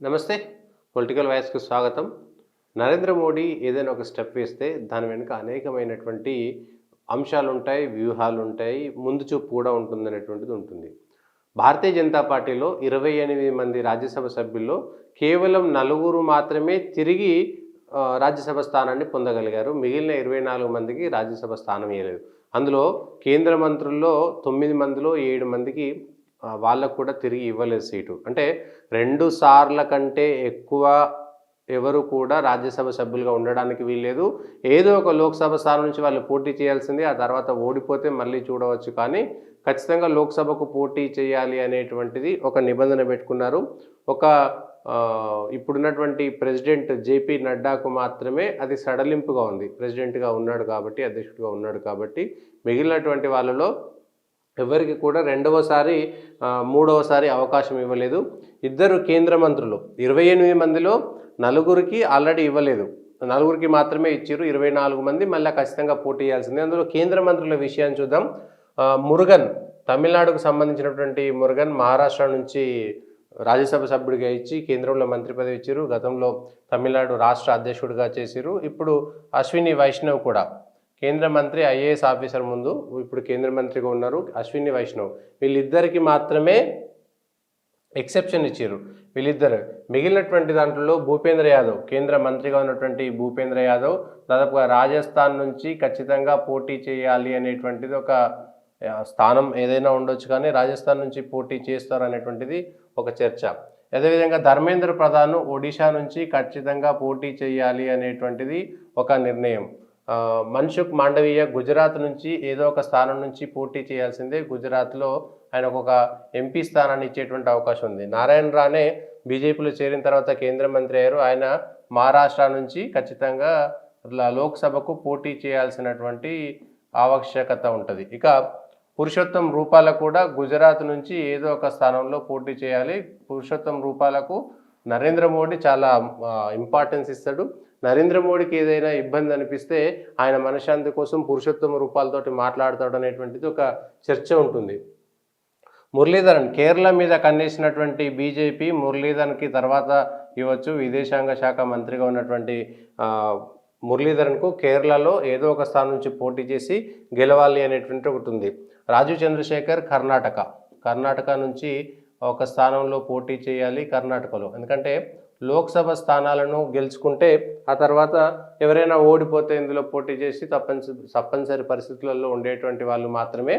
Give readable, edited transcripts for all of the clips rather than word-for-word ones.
నమస్తే. పొలిటికల్ వాయిస్‌కి స్వాగతం. నరేంద్ర మోడీ ఏదైనా ఒక స్టెప్ వేస్తే దాని వెనుక అనేకమైనటువంటి అంశాలుంటాయి, వ్యూహాలుంటాయి, ముందు చూపు కూడా ఉంటుందనేటువంటిది ఉంటుంది. భారతీయ జనతా పార్టీలో 28 మంది రాజ్యసభ సభ్యుల్లో కేవలం నలుగురు మాత్రమే తిరిగి రాజ్యసభ స్థానాన్ని పొందగలిగారు. మిగిలిన 24 మందికి రాజ్యసభ స్థానం ఇయ్యలేదు. అందులో కేంద్ర మంత్రుల్లో 9 మందిలో 7 మందికి వాళ్ళకు కూడా తిరిగి ఇవ్వలేదు సీటు. అంటే 2 సార్ల కంటే ఎక్కువ ఎవరు కూడా రాజ్యసభ సభ్యులుగా ఉండడానికి వీల్లేదు. ఏదో ఒక లోక్సభ స్థానం నుంచి వాళ్ళు పోటీ చేయాల్సిందే. ఆ తర్వాత ఓడిపోతే మళ్ళీ చూడవచ్చు. కానీ ఖచ్చితంగా లోక్సభకు పోటీ చేయాలి అనేటువంటిది ఒక నిబంధన పెట్టుకున్నారు. ఒక ఇప్పుడున్నటువంటి ప్రెసిడెంట్ జేపీ నడ్డాకు మాత్రమే అది సడలింపుగా ఉంది. ప్రెసిడెంట్‌గా ఉన్నాడు కాబట్టి, అధ్యక్షుడిగా ఉన్నాడు కాబట్టి మిగిలినటువంటి వాళ్ళలో ఎవరికి కూడా రెండవసారి మూడవసారి అవకాశం ఇవ్వలేదు. ఇద్దరు కేంద్ర మంత్రులు 28 మందిలో నలుగురికి ఆల్రెడీ ఇవ్వలేదు. నలుగురికి మాత్రమే ఇచ్చారు. 24 మంది మళ్ళీ ఖచ్చితంగా పోటీ చేయాల్సిందే. అందులో కేంద్ర మంత్రుల విషయాన్ని చూద్దాం. మురుగన్, తమిళనాడుకు సంబంధించినటువంటి మురుగన్ మహారాష్ట్ర నుంచి రాజ్యసభ సభ్యుడిగా ఇచ్చి కేంద్రంలో మంత్రి పదవి ఇచ్చారు. గతంలో తమిళనాడు రాష్ట్ర అధ్యక్షుడిగా చేశారు. ఇప్పుడు అశ్విని వైష్ణవ్ కూడా కేంద్ర మంత్రి, ఐఏఎస్ ఆఫీసర్, ముందు ఇప్పుడు కేంద్ర మంత్రిగా ఉన్నారు అశ్విని వైష్ణవ్. వీళ్ళిద్దరికి మాత్రమే ఎక్సెప్షన్ ఇచ్చారు. వీళ్ళిద్దరు మిగిలినటువంటి దాంట్లో భూపేంద్ర యాదవ్, కేంద్ర మంత్రిగా ఉన్నటువంటి భూపేంద్ర యాదవ్ దాదాపుగా రాజస్థాన్ నుంచి ఖచ్చితంగా పోటీ చేయాలి అనేటువంటిది ఒక స్థానం ఏదైనా ఉండొచ్చు, కానీ రాజస్థాన్ నుంచి పోటీ చేస్తారు అనేటువంటిది ఒక చర్చ. అదేవిధంగా ధర్మేంద్ర ప్రధాన్ ఒడిషా నుంచి ఖచ్చితంగా పోటీ చేయాలి అనేటువంటిది ఒక నిర్ణయం. మన్సుఖ్ మాండవీయ గుజరాత్ నుంచి ఏదో ఒక స్థానం నుంచి పోటీ చేయాల్సిందే. గుజరాత్లో ఆయనకు ఒక ఎంపీ స్థానాన్ని ఇచ్చేటువంటి అవకాశం ఉంది. నారాయణ రానే బీజేపీలో చేరిన తర్వాత కేంద్ర మంత్రి అయ్యారు. ఆయన మహారాష్ట్ర నుంచి ఖచ్చితంగా లోక్సభకు పోటీ చేయాల్సినటువంటి ఆవశ్యకత ఉంటుంది. ఇక పురుషోత్తం రూపాల కూడా గుజరాత్ నుంచి ఏదో ఒక స్థానంలో పోటీ చేయాలి. పురుషోత్తం రూపాలకు నరేంద్ర మోడీ చాలా ఇంపార్టెన్స్ ఇస్తాడు. నరేంద్ర మోడీకి ఏదైనా ఇబ్బంది అనిపిస్తే ఆయన మనశ్శాంతి కోసం పురుషోత్తమ రూపాలతోటి మాట్లాడతాడు అనేటువంటిది ఒక చర్చ ఉంటుంది. మురళీధరన్ కేరళ మీద కన్నేసినటువంటి బీజేపీ మురళీధరన్కి తర్వాత ఇవ్వచ్చు. విదేశాంగ శాఖ మంత్రిగా ఉన్నటువంటి మురళీధరన్కు కేరళలో ఏదో ఒక స్థానం నుంచి పోటీ చేసి గెలవాలి అనేటువంటి ఒకటి ఉంది. రాజీవ్ చంద్రశేఖర్ కర్ణాటక నుంచి ఒక స్థానంలో పోటీ చేయాలి కర్ణాటకలో. ఎందుకంటే లోక్సభ స్థానాలను గెలుచుకుంటే ఆ తర్వాత ఎవరైనా ఓడిపోతే ఇందులో పోటీ చేసి తప్పనిసరి పరిస్థితులలో ఉండేటువంటి వాళ్ళు మాత్రమే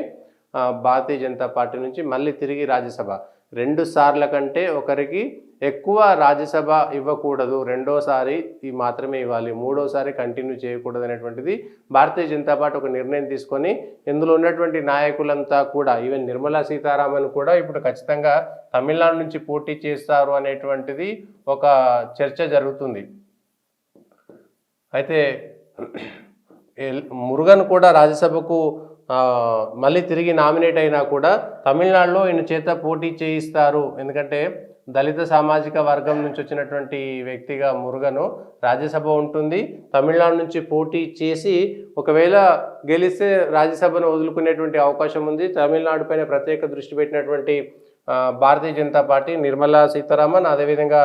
భారతీయ జనతా పార్టీ నుంచి మళ్ళీ తిరిగి రాజ్యసభ 2 సార్ల కంటే ఒకరికి ఎక్కువ రాజ్యసభ ఇవ్వకూడదు. రెండోసారి మాత్రమే ఇవ్వాలి. మూడోసారి కంటిన్యూ చేయకూడదు అనేటువంటిది భారతీయ జనతా పార్టీ ఒక నిర్ణయం తీసుకొని ఇందులో ఉన్నటువంటి నాయకులంతా కూడా, ఈవెన్ నిర్మలా సీతారామన్ కూడా ఇప్పుడు ఖచ్చితంగా తమిళనాడు నుంచి పోటీ చేస్తారు అనేటువంటిది ఒక చర్చ జరుగుతుంది. అయితే మురుగన్ కూడా రాజ్యసభకు మళ్ళీ తిరిగి నామినేట్ అయినా కూడా తమిళనాడులో ఈయన చేత పోటీ చేయిస్తారు. ఎందుకంటే దళిత సామాజిక వర్గం నుంచి వచ్చినటువంటి వ్యక్తిగా మురుగను రాజ్యసభ ఉంటుంది. తమిళనాడు నుంచి పోటీ చేసి ఒకవేళ గెలిస్తే రాజ్యసభను వదులుకునేటువంటి అవకాశం ఉంది. తమిళనాడు పైన ప్రత్యేక దృష్టి పెట్టినటువంటి భారతీయ జనతా పార్టీ, నిర్మలా సీతారామన్, అదేవిధంగా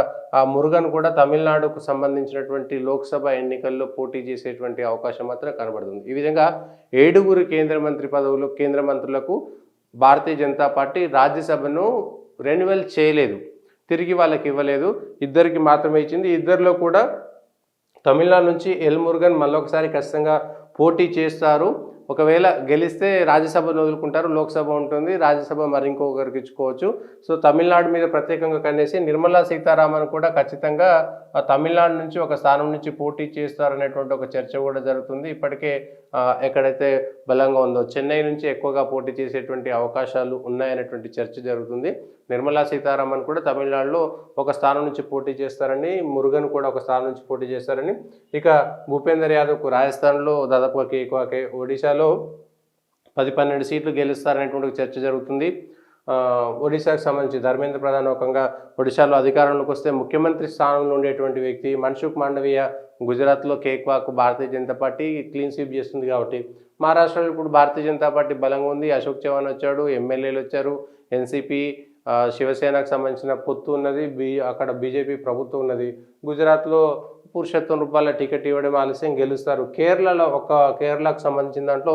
మురుగన్ కూడా తమిళనాడుకు సంబంధించినటువంటి లోక్సభ ఎన్నికల్లో పోటీ చేసేటువంటి అవకాశం మాత్రం కనబడుతుంది. ఈ విధంగా 7 కేంద్ర మంత్రులకు భారతీయ జనతా పార్టీ రాజ్యసభను రెన్యువల్ చేయలేదు, తిరిగి వాళ్ళకి ఇవ్వలేదు. ఇద్దరికి మాత్రమే ఇచ్చింది. ఇద్దరిలో కూడా తమిళనాడు నుంచి ఎల్ మురుగన్ మళ్ళొకసారి ఖచ్చితంగా పోటీ చేస్తారు. ఒకవేళ గెలిస్తే రాజ్యసభను వదులుకుంటారు, లోక్సభ ఉంటుంది, రాజ్యసభ మరి ఇంకొకరికి ఇచ్చుకోవచ్చు. సో తమిళనాడు మీద ప్రత్యేకంగా కన్నేసి నిర్మలా సీతారామన్ కూడా ఖచ్చితంగా తమిళనాడు నుంచి ఒక స్థానం నుంచి పోటీ చేస్తారనేటువంటి ఒక చర్చ కూడా జరుగుతుంది. ఇప్పటికే ఎక్కడైతే బలంగా ఉందో చెన్నై నుంచి ఎక్కువగా పోటీ చేసేటువంటి అవకాశాలు ఉన్నాయనేటువంటి చర్చ జరుగుతుంది. నిర్మలా సీతారామన్ కూడా తమిళనాడులో ఒక స్థానం నుంచి పోటీ చేస్తారని, మురుగన్ కూడా ఒక స్థానం నుంచి పోటీ చేస్తారని, ఇక భూపేందర్ యాదవ్కు రాజస్థాన్లో దాదాపుగా కేక్వాకే, ఒడిశాలో 10-12 సీట్లు గెలుస్తారనేటువంటి చర్చ జరుగుతుంది. ఒడిశాకు సంబంధించి ధర్మేంద్ర ప్రధాన్ ఒకంగా ఒడిశాలో అధికారంలోకి వస్తే ముఖ్యమంత్రి స్థానంలో ఉండేటువంటి వ్యక్తి. మన్సుఖ్ మాండవీయ గుజరాత్లో కేక్వాక్ Bharatiya Janata party clean sweep చేస్తుంది కాబట్టి మహారాష్ట్రలో ఇప్పుడు భారతీయ జనతా పార్టీ బలంగా ఉంది. అశోక్ చవాన్ వచ్చాడు, ఎమ్మెల్యేలు వచ్చారు, ఎన్సీపీ శివసేనకు సంబంధించిన పొత్తు ఉన్నది, అక్కడ బీజేపీ ప్రభుత్వం ఉన్నది. గుజరాత్లో పురుషోత్తం రూపాయల టికెట్ ఇవ్వడం ఆలస్యం, గెలుస్తారు. కేరళకు సంబంధించిన దాంట్లో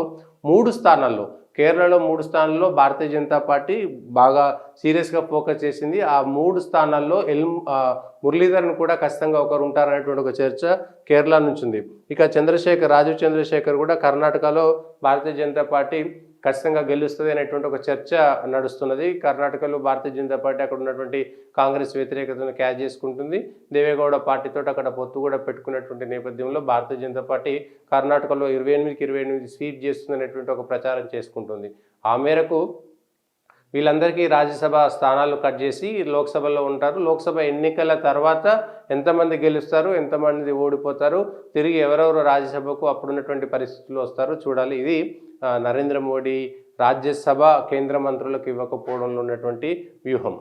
3 స్థానాల్లో, కేరళలో 3 స్థానాల్లో భారతీయ జనతా పార్టీ బాగా సీరియస్గా ఫోకస్ చేసింది. ఆ 3 స్థానాల్లో మురళీధరన్ కూడా ఖచ్చితంగా ఒకరు ఉంటారనేటువంటి ఒక చర్చ కేరళ నుంచి ఉంది. ఇక రాజీవ్ చంద్రశేఖర్ కూడా కర్ణాటకలో భారతీయ జనతా పార్టీ ఖచ్చితంగా గెలుస్తుంది అనేటువంటి ఒక చర్చ నడుస్తున్నది. కర్ణాటకలో భారతీయ జనతా పార్టీ అక్కడ ఉన్నటువంటి కాంగ్రెస్ వ్యతిరేకతను క్యాచ్ చేసుకుంటుంది. దేవేగౌడ పార్టీతో అక్కడ పొత్తు కూడా పెట్టుకున్నటువంటి నేపథ్యంలో భారతీయ జనతా పార్టీ కర్ణాటకలో 28కి 28 స్వీప్ చేస్తుంది అనేటువంటి ఒక ప్రచారం చేసుకుంటుంది. ఆ మేరకు వీళ్ళందరికీ రాజ్యసభ స్థానాలు కట్ చేసి లోక్సభలో ఉంటారు. లోక్సభ ఎన్నికల తర్వాత ఎంతమంది గెలుస్తారు, ఎంతమంది ఓడిపోతారు, తిరిగి ఎవరెవరు రాజ్యసభకు అప్పుడున్నటువంటి పరిస్థితులు వస్తారో చూడాలి. ఇది నరేంద్ర మోడీ రాజ్యసభ కేంద్ర మంత్రులకు ఇవ్వకపోవడంలో ఉన్నటువంటి వ్యూహం.